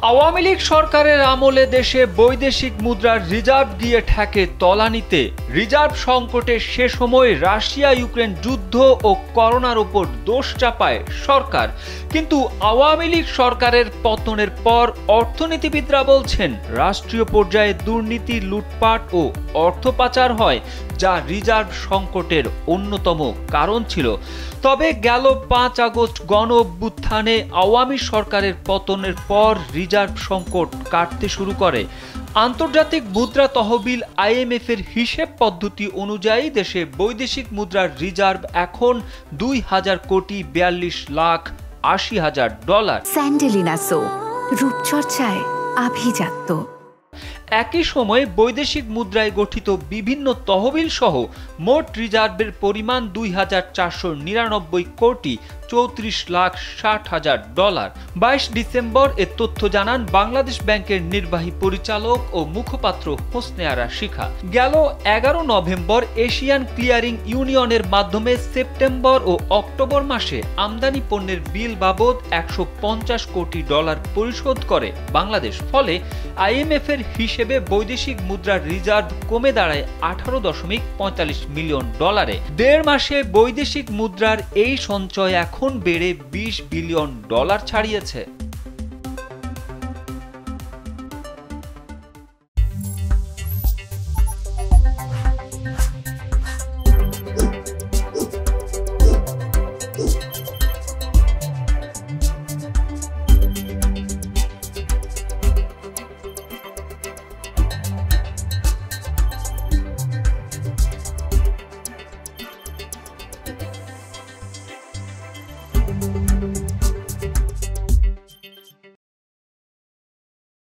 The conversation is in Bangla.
আওয়ামী লীগ সরকারের আমলে দেশে বৈদেশিক মুদ্রার রিজার্ভ গিয়ে ঠেকে তলানিতে। রিজার্ভ সংকটে সে সময় রাশিয়া ইউক্রেন যুদ্ধ ও করোনার উপর দোষ চাপায় সরকার। কিন্তু আওয়ামী লীগ সরকারের পতনের পর অর্থনীতিবিদরা বলছেন রাষ্ট্রীয় পর্যায়ে দুর্নীতি, লুটপাট ও অর্থ পাচার হয়, যা রিজার্ভ সংকটের অন্যতম কারণ ছিল। তবে গেল ৫ আগস্ট গণ অভ্যুত্থানে আওয়ামী সরকারের পতনের পর রিজার্ভ সংকট কাটতে শুরু করে। আন্তর্জাতিক মুদ্রা তহবিল IMF এর হিসেব পদ্ধতি অনুযায়ী দেশে বৈদেশিক মুদ্রার রিজার্ভ এখন ২,০৪,৪২,৮০,০০০ ডলার। স্যান্ডেলিনা সো, রূপচর্চায় আভিজাত্য। একই সময়ে বৈদেশিক মুদ্রায় গঠিত বিভিন্ন তহবিল সহ মোট রিজার্ভের পরিমাণ ২,৪৯৯,৩৪,৬০,০০০ ডলার। ২২ ডিসেম্বর এ তথ্য জানান বাংলাদেশ ব্যাংকের নির্বাহী পরিচালক ও মুখপাত্র হোসনে আরা শিখা। গেল ১১ নভেম্বর এশিয়ান ক্লিয়ারিং ইউনিয়নের মাধ্যমে সেপ্টেম্বর ও অক্টোবর মাসে আমদানি পণ্যের বিল বাবদ ১৫০ কোটি ডলার পরিশোধ করে বাংলাদেশ। ফলে IMF এর হিসেবে বৈদেশিক মুদ্রার রিজার্ভ কমে দাঁড়ায় ১৮.৪৫ মিলিয়ন ডলারে। ১.৫ মাসে বৈদেশিক মুদ্রার এই সঞ্চয় এখন বেড়ে ২০ বিলিয়ন ডলার ছাড়িয়েছে।